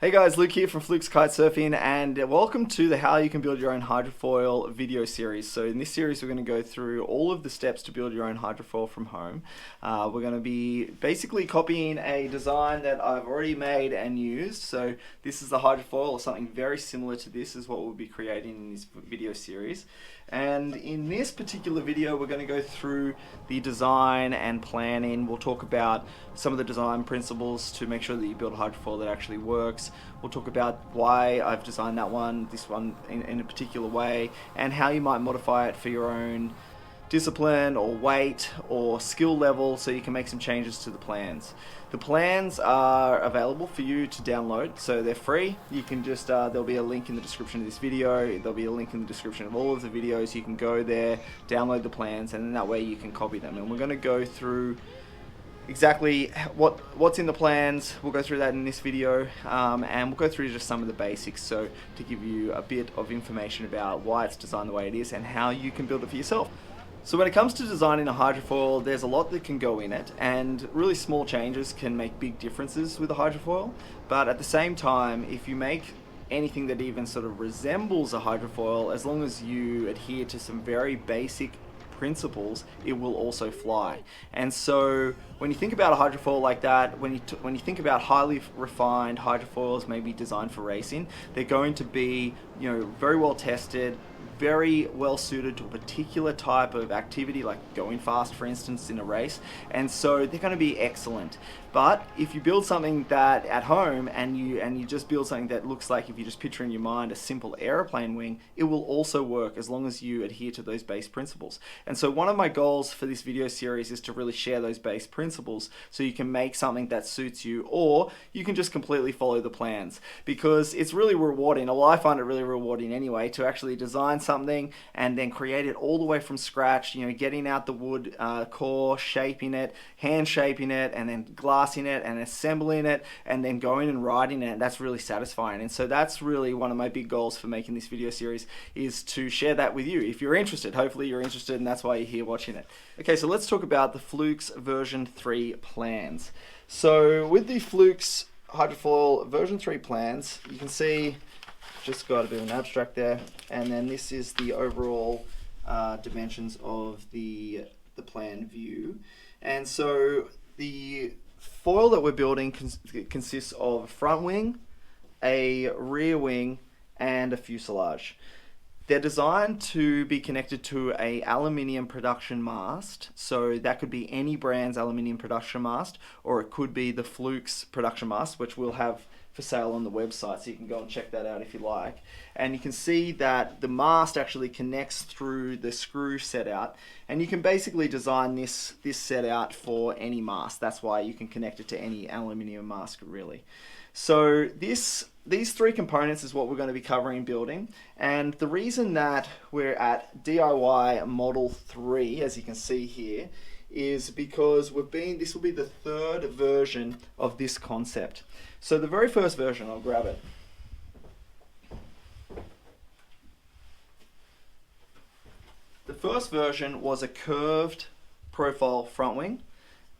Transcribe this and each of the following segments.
Hey guys, Luke here from Flukes Kitesurfing, and welcome to the How You Can Build Your Own Hydrofoil video series. So in this series we're going to go through all of the steps to build your own hydrofoil from home. We're going to be basically copying a design that I've already made and used. So this is the hydrofoil, or something very similar to this is what we'll be creating in this video series. And in this particular video we're going to go through the design and planning. We'll talk about some of the design principles to make sure that you build a hydrofoil that actually works. We'll talk about why I've designed this one in a particular way, and how you might modify it for your own discipline or weight or skill level, so you can make some changes to the plans. The plans are available for you to download, so they're free. You can just, there'll be a link in the description of this video, there'll be a link in the description of all of the videos. You can go there, download the plans, and then that way you can copy them. And we're going to go through exactly what's in the plans. We'll go through that in this video, and we'll go through just some of the basics, so to give you a bit of information about why it's designed the way it is and how you can build it for yourself. So when it comes to designing a hydrofoil, there's a lot that can go in it, and really small changes can make big differences with a hydrofoil. But at the same time, if you make anything that even sort of resembles a hydrofoil, as long as you adhere to some very basic principles, it will also fly. And so when you think about a hydrofoil like that, when you think about highly refined hydrofoils maybe designed for racing, they're going to be, very well tested, very well suited to a particular type of activity, like going fast, for instance, in a race. And so they're going to be excellent. But if you build something that at home and you just build something that looks like, if you just picture in your mind a simple aeroplane wing, it will also work as long as you adhere to those base principles. And so one of my goals for this video series is to really share those base principles so you can make something that suits you, or you can just completely follow the plans, because it's really rewarding. Well, I find it really rewarding anyway, to actually design something and then create it all the way from scratch, getting out the wood core, shaping it, hand shaping it, and then glassing it and assembling it, and then going and riding it. That's really satisfying. And so that's really one of my big goals for making this video series, is to share that with you. If you're interested, hopefully you're interested, and that's why you're here watching it. Okay, so let's talk about the Flukes version 3 plans. So with the Flukes hydrofoil version 3 plans, you can see just got a bit of an abstract there, and then this is the overall dimensions of the plan view. And so the foil that we're building consists of a front wing, a rear wing, and a fuselage. They're designed to be connected to a aluminium production mast, so that could be any brand's aluminium production mast, or it could be the Flukes production mast, which we'll have for sale on the website, so you can go and check that out if you like. And you can see that the mast actually connects through the screw set out, and you can basically design this set out for any mast. That's why you can connect it to any aluminium mast, really. So these three components is what we're going to be covering building, and the reason that we're at DIY model 3, as you can see here, is because this will be the third version of this concept. So the very first version, I'll grab it. The first version was a curved profile front wing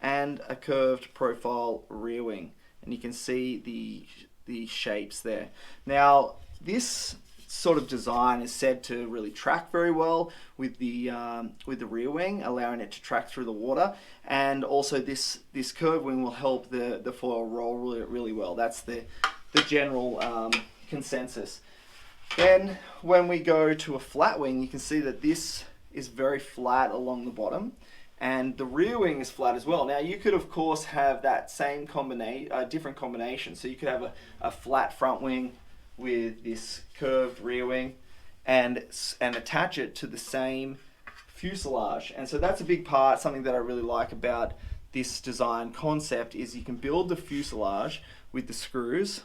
and a curved profile rear wing, and you can see the shapes there. Now this sort of design is said to really track very well with the rear wing, allowing it to track through the water, and also this curved wing will help the foil roll really well. That's the general consensus. Then when we go to a flat wing, you can see that this is very flat along the bottom, and the rear wing is flat as well. Now you could of course have that same different combination. So you could have a flat front wing with this curved rear wing and attach it to the same fuselage. And so that's a big part, something that I really like about this design concept, is you can build the fuselage with the screws,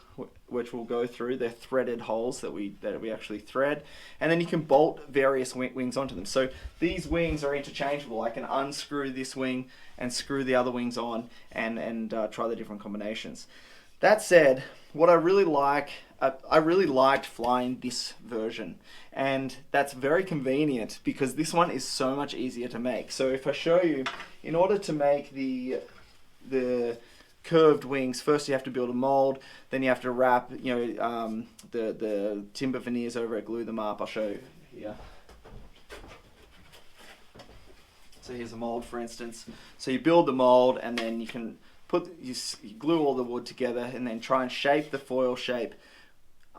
which we'll go through. They're threaded holes that we actually thread, and then you can bolt various wings onto them. So these wings are interchangeable. I can unscrew this wing and screw the other wings on, and try the different combinations. That said, what I really liked flying this version, and that's very convenient because this one is so much easier to make. So if I show you, in order to make the curved wings, first you have to build a mold, then you have to wrap, the timber veneers over it, glue them up. I'll show you here. So here's a mold, for instance. So you build the mold, and then you can you glue all the wood together, and then try and shape the foil shape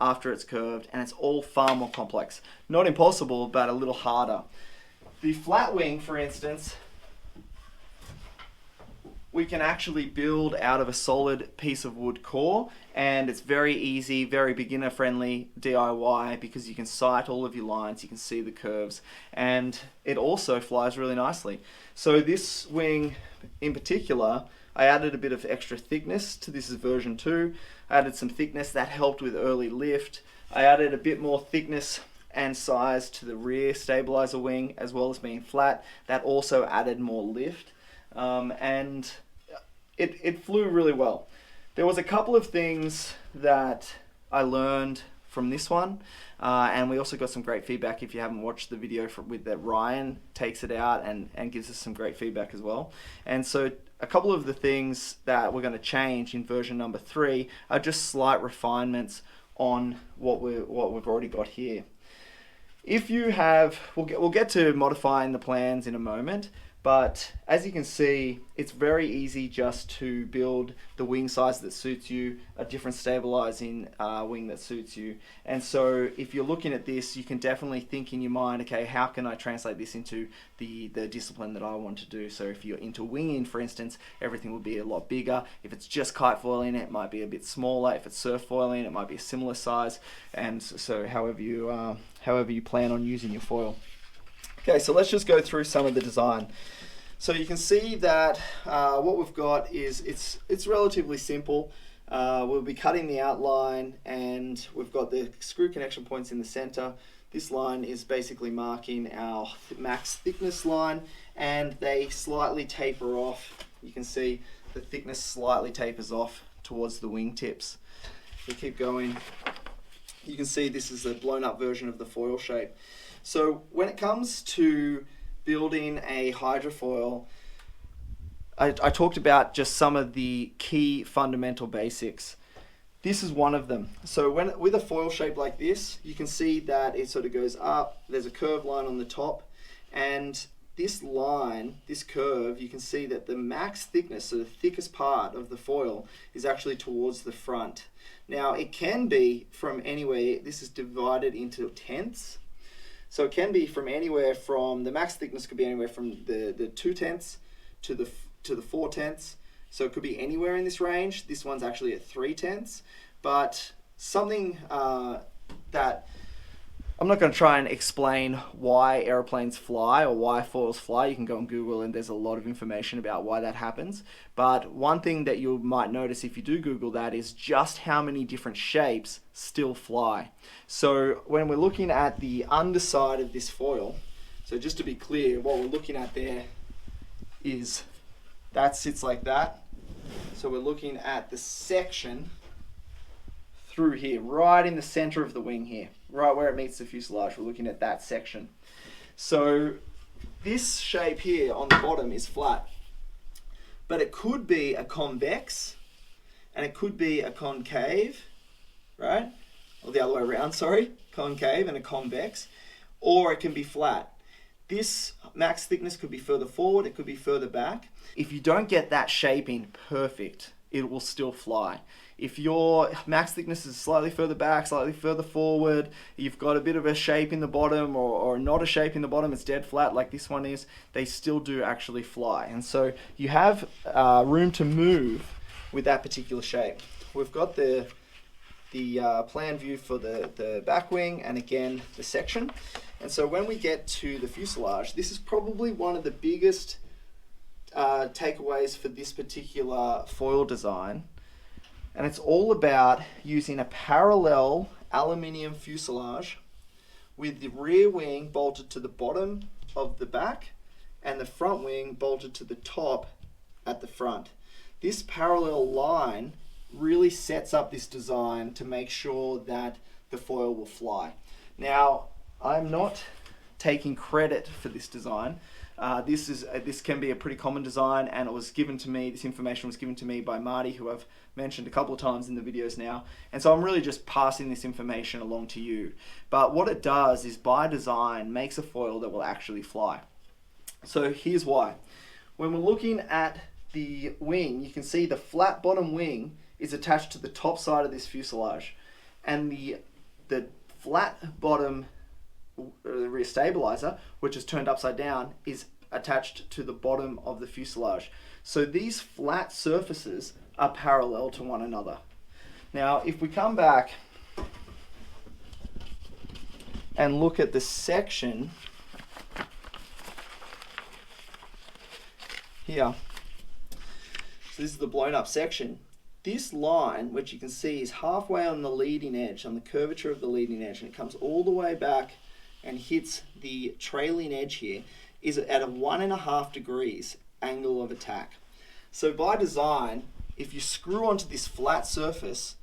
after it's curved, and it's all far more complex. Not impossible, but a little harder. The flat wing, for instance, we can actually build out of a solid piece of wood core, and it's very easy, very beginner friendly DIY, because you can sight all of your lines, you can see the curves, and it also flies really nicely. So this wing in particular, I added a bit of extra thickness to this. Is version 2. I added some thickness that helped with early lift. I added a bit more thickness and size to the rear stabilizer wing, as well as being flat. That also added more lift. And it flew really well. There was a couple of things that I learned from this one, and we also got some great feedback. If you haven't watched the video with that, Ryan takes it out and gives us some great feedback as well. And so a couple of the things that we're going to change in version number 3 are just slight refinements on what we've already got here. If you have, we'll get to modifying the plans in a moment, but as you can see, it's very easy just to build the wing size that suits you, a different stabilizing wing that suits you. And so if you're looking at this, you can definitely think in your mind, okay, how can I translate this into the discipline that I want to do? So if you're into winging, for instance, everything will be a lot bigger. If it's just kite foiling, it might be a bit smaller. If it's surf foiling, it might be a similar size. And so however you plan on using your foil. Okay, so let's just go through some of the design. So you can see that what we've got is it's relatively simple. We'll be cutting the outline, and we've got the screw connection points in the center. This line is basically marking our max thickness line, and they slightly taper off. You can see the thickness slightly tapers off towards the wingtips. We keep going. You can see this is a blown up version of the foil shape. So when it comes to building a hydrofoil, I talked about just some of the key fundamental basics. This is one of them. So with a foil shape like this, you can see that it sort of goes up, there's a curved line on the top, and this line, this curve, you can see that the max thickness, so the thickest part of the foil, is actually towards the front. Now it can be from anywhere, this is divided into tenths. So it can be from anywhere from, the max thickness could be anywhere from the 2/10 to the 4/10. So it could be anywhere in this range. This one's actually at 3/10. But something that I'm not going to try and explain why airplanes fly or why foils fly. You can go on Google and there's a lot of information about why that happens. But one thing that you might notice if you do Google that is just how many different shapes still fly. So when we're looking at the underside of this foil, so just to be clear, what we're looking at there is that sits like that. So we're looking at the section through here, right in the center of the wing here, right where it meets the fuselage. We're looking at that section. So this shape here on the bottom is flat, but it could be a convex and it could be a concave, right? Or the other way around, sorry, concave and a convex, or it can be flat. This max thickness could be further forward, it could be further back. If you don't get that shaping perfect, it will still fly. If your max thickness is slightly further back, slightly further forward, you've got a bit of a shape in the bottom or not a shape in the bottom, it's dead flat like this one is, they still do actually fly. And so you have room to move with that particular shape. We've got the plan view for the back wing and again the section. And so when we get to the fuselage, this is probably one of the biggest takeaways for this particular foil design. And it's all about using a parallel aluminium fuselage with the rear wing bolted to the bottom of the back and the front wing bolted to the top at the front. This parallel line really sets up this design to make sure that the foil will fly. Now, I'm not taking credit for this design. This can be a pretty common design, and it was given to me. This information was given to me by Marty, who I've mentioned a couple of times in the videos now. And so I'm really just passing this information along to you. But what it does is, by design, makes a foil that will actually fly. So here's why. When we're looking at the wing, you can see the flat bottom wing is attached to the top side of this fuselage, and the flat bottom rear stabilizer, which is turned upside down, is attached to the bottom of the fuselage. So these flat surfaces are parallel to one another. Now, if we come back and look at the section here, so this is the blown up section. This line, which you can see is halfway on the leading edge, on the curvature of the leading edge, and it comes all the way back and hits the trailing edge here, is at a 1.5 degrees angle of attack. So by design, if you screw onto this flat surface,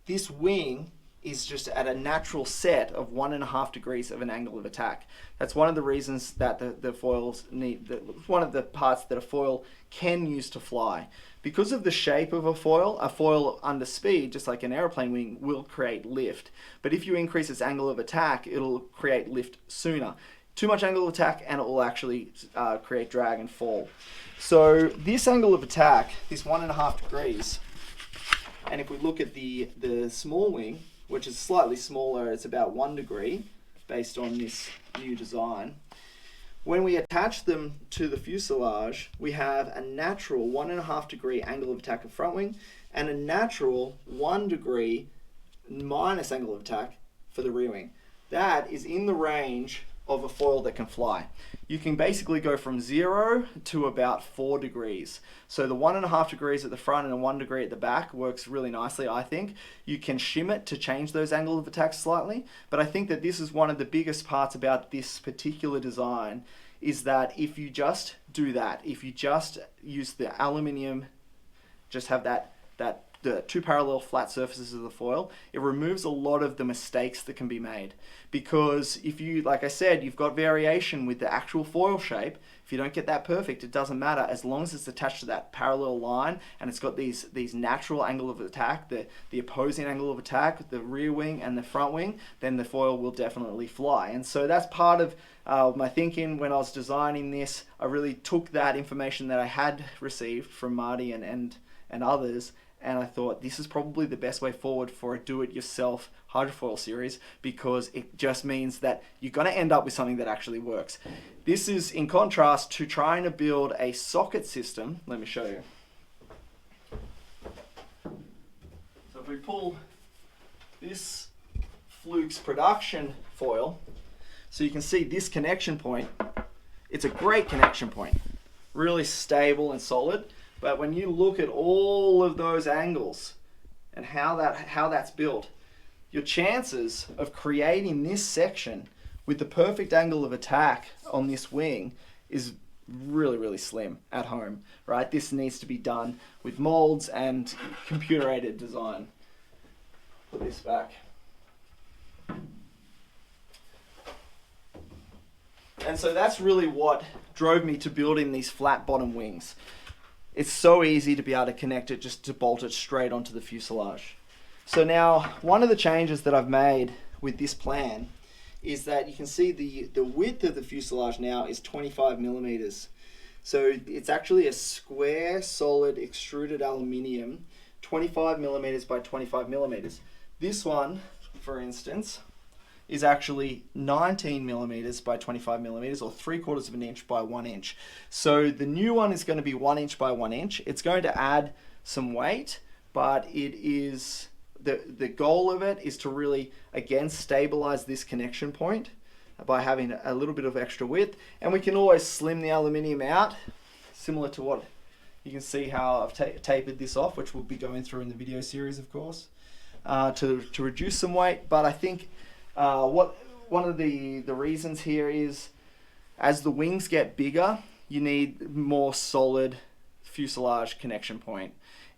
this wing is just at a natural set of 1.5 degrees of an angle of attack. That's one of the reasons that the foils need, one of the parts that a foil can use to fly. Because of the shape of a foil under speed, just like an airplane wing, will create lift. But if you increase its angle of attack, it'll create lift sooner. Too much angle of attack and it will actually create drag and fall. So this angle of attack, this 1.5 degrees, and if we look at the small wing, which is slightly smaller, it's about 1 degree based on this new design. When we attach them to the fuselage, we have a natural 1.5 degree angle of attack of front wing and a natural 1 degree minus angle of attack for the rear wing. That is in the range of a foil that can fly. You can basically go from 0 to about 4 degrees. So the 1.5 degrees at the front and 1 degree at the back works really nicely, I think. You can shim it to change those angles of attack slightly, but I think that this is one of the biggest parts about this particular design, is that if you just do that, if you just use the aluminium, just have the two parallel flat surfaces of the foil, it removes a lot of the mistakes that can be made. Because if you, like I said, you've got variation with the actual foil shape. If you don't get that perfect, it doesn't matter, as long as it's attached to that parallel line and it's got these natural angle of attack, the opposing angle of attack, the rear wing and the front wing, then the foil will definitely fly. And so that's part of my thinking when I was designing this. I really took that information that I had received from Marty and others, and I thought this is probably the best way forward for a do-it-yourself hydrofoil series, because it just means that you're going to end up with something that actually works. This is in contrast to trying to build a socket system. Let me show you. So if we pull this Flukes production foil, so you can see this connection point, it's a great connection point, really stable and solid. But when you look at all of those angles and how that's built, your chances of creating this section with the perfect angle of attack on this wing is really, really slim at home, right? This needs to be done with molds and computer-aided design. Put this back. And so that's really what drove me to building these flat bottom wings. It's so easy to be able to connect it, just to bolt it straight onto the fuselage. So now, one of the changes that I've made with this plan is that you can see the width of the fuselage now is 25 millimeters. So it's actually a square, solid, extruded aluminium, 25 millimeters by 25 millimeters. This one, for instance, is actually 19 millimeters by 25 millimeters, or 3/4 of an inch by 1 inch. So the new one is going to be 1 inch by 1 inch. It's going to add some weight, but it is the goal of it is to really, again, stabilize this connection point by having a little bit of extra width. And we can always slim the aluminium out, similar to what you can see how I've tapered this off, which we'll be going through in the video series, of course, to reduce some weight. But I think one of the reasons here is, as the wings get bigger, you need more solid fuselage connection point.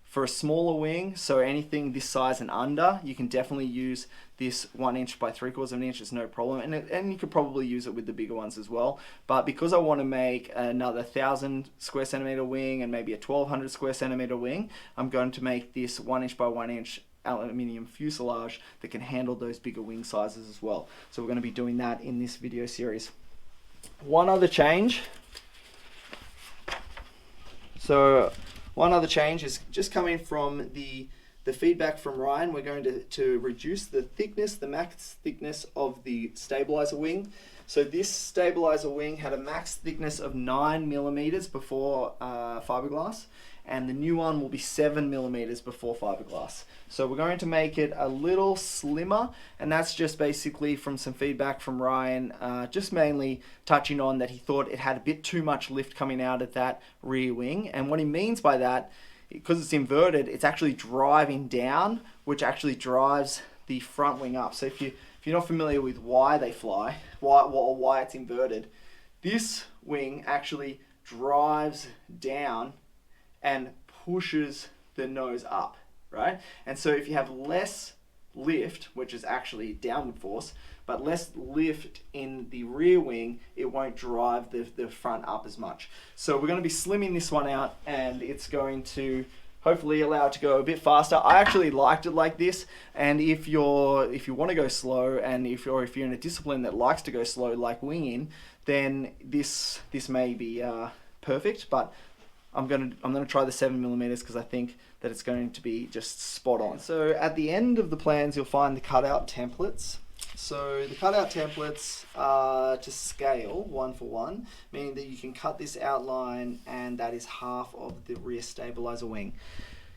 For a smaller wing, so anything this size and under, you can definitely use this 1 inch by 3/4 of an inch. It's no problem, and you could probably use it with the bigger ones as well. But because I want to make another 1,000 square centimeter wing and maybe a 1,200 square centimeter wing, I'm going to make this 1 inch by 1 inch aluminium fuselage that can handle those bigger wing sizes as well. So we're going to be doing that in this video series. One other change. One other change is just coming from the feedback from Ryan. We're going to reduce the thickness, the max thickness of the stabilizer wing. So this stabilizer wing had a max thickness of 9 millimeters before fiberglass, and the new one will be 7 millimeters before fiberglass. So we're going to make it a little slimmer, and that's just basically from some feedback from Ryan, just mainly touching on that he thought it had a bit too much lift coming out of that rear wing. And what he means by that, because it's inverted, it's actually driving down, which actually drives the front wing up. So if you're not familiar with why they fly, why it's inverted, this wing actually drives down and pushes the nose up, right? And so if you have less lift, which is actually downward force, but less lift in the rear wing, it won't drive the front up as much. So we're going to be slimming this one out, and it's going to hopefully allow it to go a bit faster. I actually liked it like this, and if you want to go slow, and if you're in a discipline that likes to go slow, like winging, then this may be perfect. But I'm gonna try the 7 millimeters because I think that it's going to be just spot on. So at the end of the plans, you'll find the cutout templates. So the cutout templates are to scale 1:1, meaning that you can cut this outline, and that is half of the rear stabilizer wing.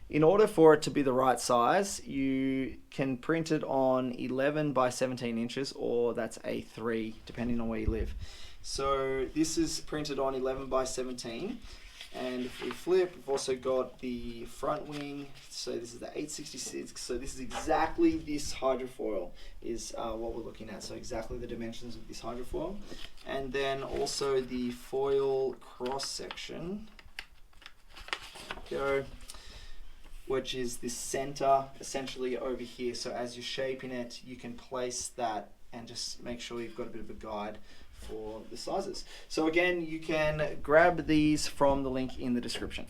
In order for it to be the right size, you can print it on 11 by 17 inches, or that's A3, depending on where you live. So this is printed on 11 by 17. And if we flip, we've also got the front wing. So this is the 866. So this is exactly this hydrofoil is what we're looking at. So exactly the dimensions of this hydrofoil. And then also the foil cross section. Go. Which is the center essentially over here. So as you're shaping it, you can place that and just make sure you've got a bit of a guide for the sizes. So again, you can grab these from the link in the description.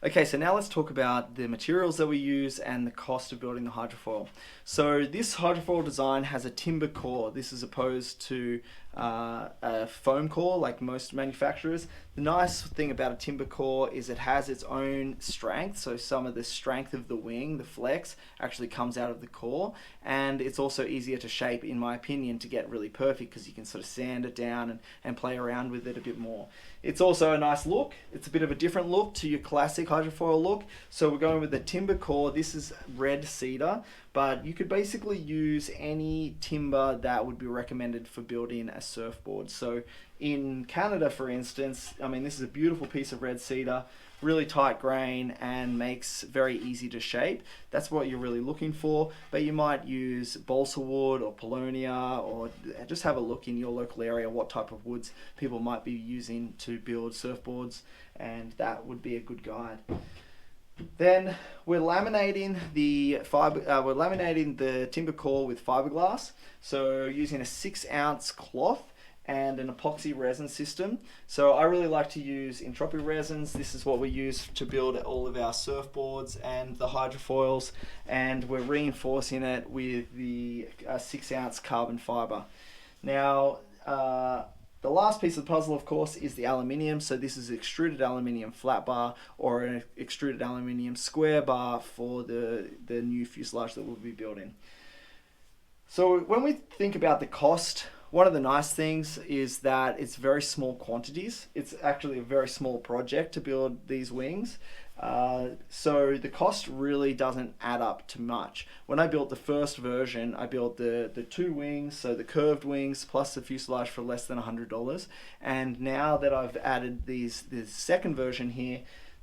Okay, so now let's talk about the materials that we use and the cost of building the hydrofoil. So this hydrofoil design has a timber core. This is opposed to a foam core like most manufacturers. The nice thing about a timber core is it has its own strength. So some of the strength of the wing, the flex, actually comes out of the core. And it's also easier to shape, in my opinion, to get really perfect because you can sort of sand it down and play around with it a bit more. It's also a nice look. It's a bit of a different look to your classic hydrofoil look. So we're going with the timber core. This is red cedar, but you could basically use any timber that would be recommended for building a surfboard. So in Canada, for instance, I mean, this is a beautiful piece of red cedar, really tight grain and makes very easy to shape. That's what you're really looking for, but you might use balsa wood or paulownia, or just have a look in your local area what type of woods people might be using to build surfboards, and that would be a good guide. Then we're laminating the timber core with fiberglass. So using a 6-ounce cloth and an epoxy resin system. So I really like to use Entropy resins. This is what we use to build all of our surfboards and the hydrofoils, and we're reinforcing it with the 6-ounce carbon fiber. Now, the last piece of the puzzle, of course, is the aluminium. So this is extruded aluminium flat bar or an extruded aluminium square bar for the new fuselage that we'll be building. So when we think about the cost, one of the nice things is that it's very small quantities. It's actually a very small project to build these wings. So the cost really doesn't add up to much. When I built the first version, I built the 2 wings, so the curved wings plus the fuselage for less than $100. And now that I've added this second version here,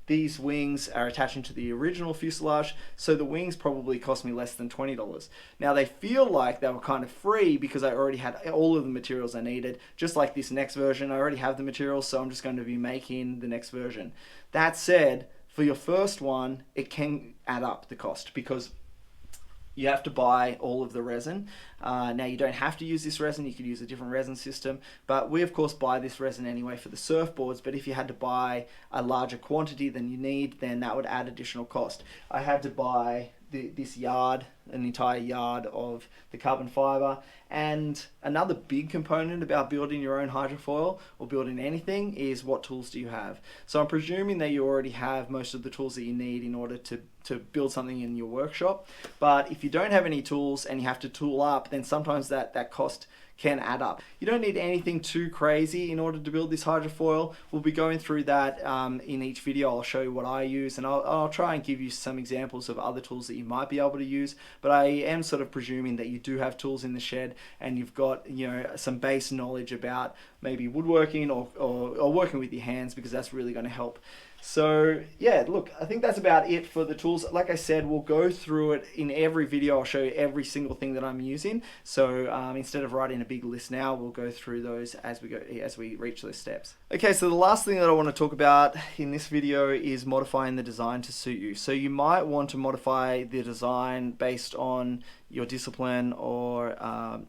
these wings are attaching to the original fuselage, so the wings probably cost me less than $20. Now they feel like they were kind of free because I already had all of the materials I needed. Just like this next version, I already have the materials, so I'm just going to be making the next version. That said, for your first one, it can add up the cost because you have to buy all of the resin. Now you don't have to use this resin, you could use a different resin system, but we of course buy this resin anyway for the surfboards, but if you had to buy a larger quantity than you need, then that would add additional cost. I had to buy this yard, an entire yard of the carbon fiber. And another big component about building your own hydrofoil or building anything is what tools do you have. So I'm presuming that you already have most of the tools that you need in order to build something in your workshop. But if you don't have any tools and you have to tool up, then sometimes that cost can add up. You don't need anything too crazy in order to build this hydrofoil. We'll be going through that in each video. I'll show you what I use, and I'll try and give you some examples of other tools that you might be able to use, but I am sort of presuming that you do have tools in the shed and you've got, you know, some base knowledge about maybe woodworking or working with your hands, because that's really going to help. So yeah, look, I think that's about it for the tools. Like I said, we'll go through it in every video. I'll show you every single thing that I'm using. So instead of writing a big list now, we'll go through those as we reach those steps. Okay, so the last thing that I want to talk about in this video is modifying the design to suit you. So you might want to modify the design based on your discipline or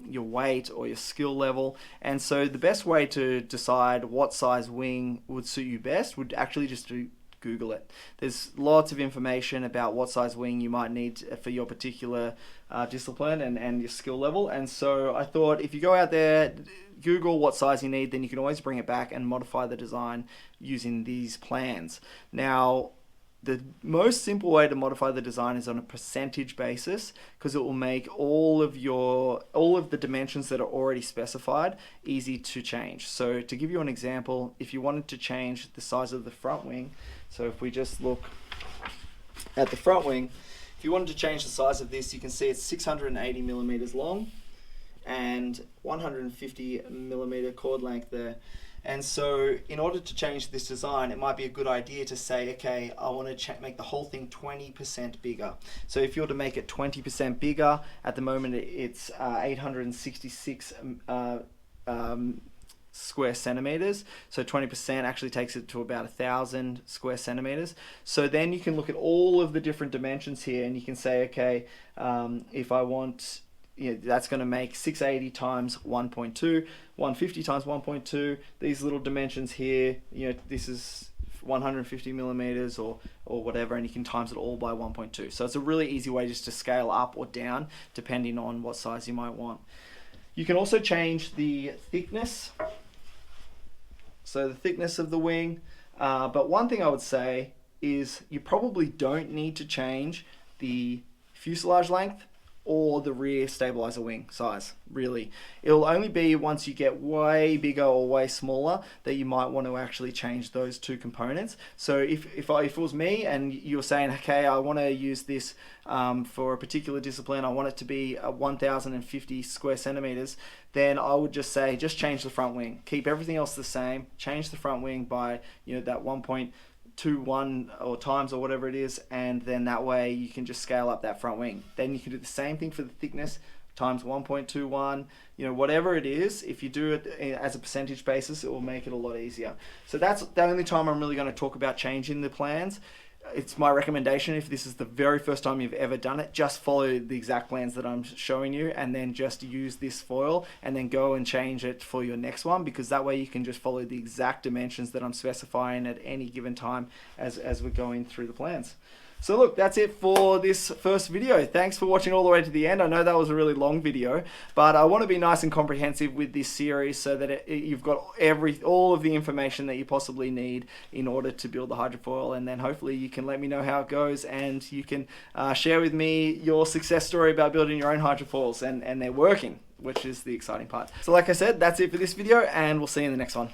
your weight or your skill level. And so the best way to decide what size wing would suit you best would actually just Google it. There's lots of information about what size wing you might need for your particular discipline and your skill level. And so I thought if you go out there, Google what size you need, then you can always bring it back and modify the design using these plans. Now, the most simple way to modify the design is on a percentage basis, because it will make all of the dimensions that are already specified easy to change. So to give you an example, if you wanted to change the size of the front wing, so if we just look at the front wing, if you wanted to change the size of this, you can see it's 680 millimeters long and 150 millimeter chord length there. And so in order to change this design, it might be a good idea to say, okay, I want to make the whole thing 20% bigger. So if you were to make it 20% bigger, at the moment it's 866 square centimeters. So 20% actually takes it to about 1,000 square centimeters. So then you can look at all of the different dimensions here and you can say, okay, if I want, you know, that's going to make 680 times 1.2, 150 times 1.2. These little dimensions here, you know, this is 150 millimeters or whatever, and you can times it all by 1.2. So it's a really easy way just to scale up or down depending on what size you might want. You can also change the thickness, so the thickness of the wing. But one thing I would say is you probably don't need to change the fuselage length or the rear stabilizer wing size, really. It'll only be once you get way bigger or way smaller that you might want to actually change those two components. So if it was me and you were saying, okay, I want to use this for a particular discipline, I want it to be 1,050 square centimeters, then I would just say, just change the front wing. Keep everything else the same, change the front wing by, you know, that 1.21 or times or whatever it is, and then that way you can just scale up that front wing. Then you can do the same thing for the thickness times 1.21, you know, whatever it is. If you do it as a percentage basis, it will make it a lot easier. So that's the only time I'm really going to talk about changing the plans. It's my recommendation, if this is the very first time you've ever done it, just follow the exact plans that I'm showing you and then just use this foil and then go and change it for your next one, because that way you can just follow the exact dimensions that I'm specifying at any given time as we're going through the plans. So look, that's it for this first video. Thanks for watching all the way to the end. I know that was a really long video, but I want to be nice and comprehensive with this series so that you've got all of the information that you possibly need in order to build the hydrofoil, and then hopefully you can let me know how it goes and you can share with me your success story about building your own hydrofoils and they're working, which is the exciting part. So like I said, that's it for this video and we'll see you in the next one.